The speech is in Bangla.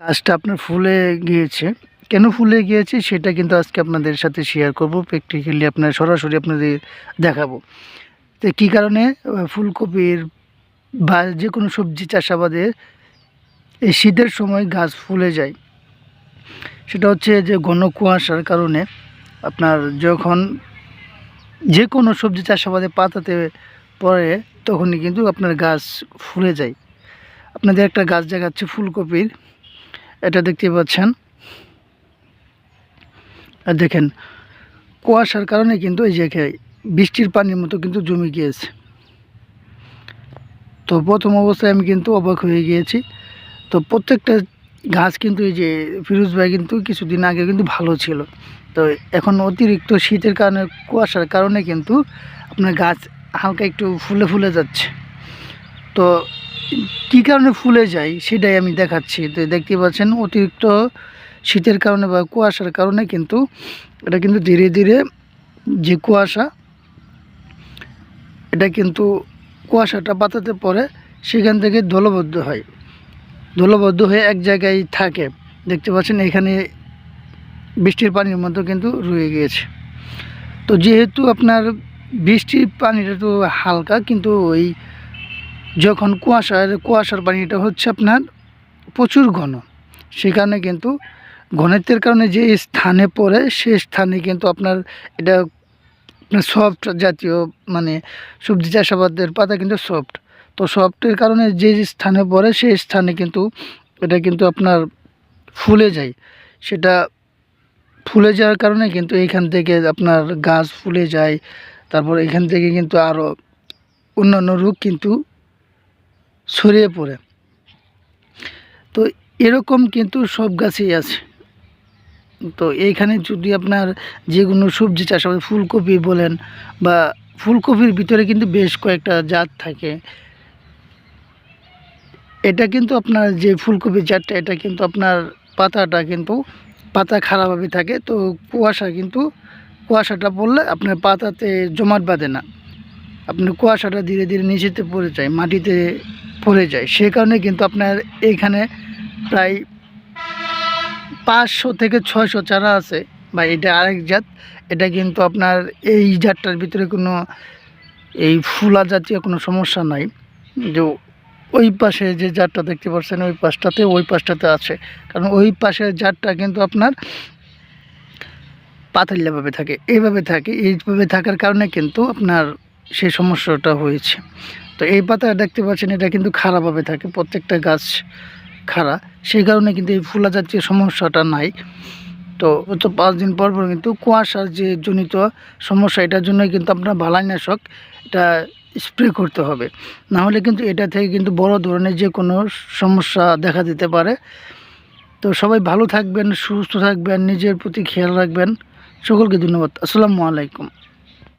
গাছটা আপনার ফুলে গিয়েছে। কেন ফুলে গিয়েছে সেটা কিন্তু আজকে আপনাদের সাথে শেয়ার করব। প্র্যাকটিক্যালি আপনার সরাসরি আপনাদের দেখাবো। তো কী কারণে ফুলকপির বা যেকোনো সবজি চাষাবাদে এই শীতের সময় গাছ ফুলে যায়। সেটা হচ্ছে যে ঘন কুয়াশার কারণে আপনার যখন যেকোনো সবজি চাষাবাদে পাতাতে পড়ে তখনই কিন্তু আপনার গাছ ফুলে যায়। আপনাদের একটা গাছ দেখাচ্ছে ফুলকপির, এটা দেখতে পাচ্ছেন। আর দেখেন কুয়াশার কারণে কিন্তু এই জায়গায় বৃষ্টির পানির মতো কিন্তু জমে গিয়েছে। তো প্রথম অবস্থায় আমি কিন্তু অবাক হয়ে গিয়েছি। তো প্রত্যেকটা গাছ কিন্তু এই যে ফিরোজ ভাই কিন্তু কিছুদিন আগে কিন্তু ভালো ছিল। তো এখন অতিরিক্ত শীতের কারণে কুয়াশার কারণে কিন্তু আপনার গাছ হালকা একটু ফুলে ফুলে যাচ্ছে। তো কী কারণে ফুলে যায় সেটাই আমি দেখাচ্ছি। তো দেখতে পাচ্ছেন অতিরিক্ত শীতের কারণে বা কুয়াশার কারণে কিন্তু এটা কিন্তু ধীরে ধীরে যে কুয়াশা, এটা কিন্তু কুয়াশাটা পাতাতে পরে সেখান থেকে দলবদ্ধ হয়, দলবদ্ধ হয়ে এক জায়গায় থাকে। দেখতে পাচ্ছেন এখানে বৃষ্টির পানির মতো কিন্তু রয়ে গিয়েছে। তো যেহেতু আপনার বৃষ্টির পানিটা তো হালকা, কিন্তু ওই যখন কুয়াশার পানিটা হচ্ছে আপনার প্রচুর ঘন, সে কারণে কিন্তু ঘনত্বের কারণে যে স্থানে পড়ে সে স্থানে কিন্তু আপনার এটা আপনার সফট জাতীয়, মানে সবজি চাষাবাদের পাতা কিন্তু সফট। তো সফটের কারণে যে স্থানে পড়ে সেই স্থানে কিন্তু এটা কিন্তু আপনার ফুলে যায়। সেটা ফুলে যাওয়ার কারণে কিন্তু এইখান থেকে আপনার গাছ ফুলে যায়। তারপর এখান থেকে কিন্তু আরও অন্যান্য রোগ কিন্তু ছড়িয়ে পড়ে। তো এরকম কিন্তু সব গাছেই আছে। তো এইখানে যদি আপনার যে কোনো সবজি চাষাবাদ, ফুলকপি বলেন, বা ফুলকপির ভিতরে কিন্তু বেশ কয়েকটা জাত থাকে। এটা কিন্তু আপনার যে ফুলকপির জাতটা, এটা কিন্তু আপনার পাতাটা কিন্তু পাতা খারাপভাবে থাকে। তো কুয়াশাটা পড়লে আপনার পাতাতে জমাট বাঁধে না, আপনার কুয়াশাটা ধীরে ধীরে নিচেতে পড়ে যায়, মাটিতে পড়ে যায়। সে কারণে কিন্তু আপনার এইখানে প্রায় 500 থেকে 600 চারা আছে। বা এটা আরেক জাত, এটা কিন্তু আপনার এই জাতটার ভিতরে কোনো এই ফুলা জাতীয় কোনো সমস্যা নাই। যে ওই পাশে যে জাতটা দেখতে পাচ্ছেন ওই পাশটাতে আছে, কারণ ওই পাশের জাতটা কিন্তু আপনার পাতাল্লাভাবে থাকে, এইভাবে থাকার কারণে কিন্তু আপনার সেই সমস্যাটা হয়েছে। তো এই পাতা দেখতে পাচ্ছেন এটা কিন্তু খারাপভাবে থাকে, প্রত্যেকটা গাছ খাড়া, সেই কারণে কিন্তু এই ফুলা জাতীয় সমস্যাটা নাই। তো 5 দিন পর পর কিন্তু কুয়াশার যে জনিত সমস্যা, এটার জন্য কিন্তু আপনার বালাইনাশক এটা স্প্রে করতে হবে। না হলে কিন্তু এটা থেকে কিন্তু বড় ধরনের যে কোনো সমস্যা দেখা দিতে পারে। তো সবাই ভালো থাকবেন, সুস্থ থাকবেন, নিজের প্রতি খেয়াল রাখবেন। সকলকে ধন্যবাদ। আসসালামু আলাইকুম।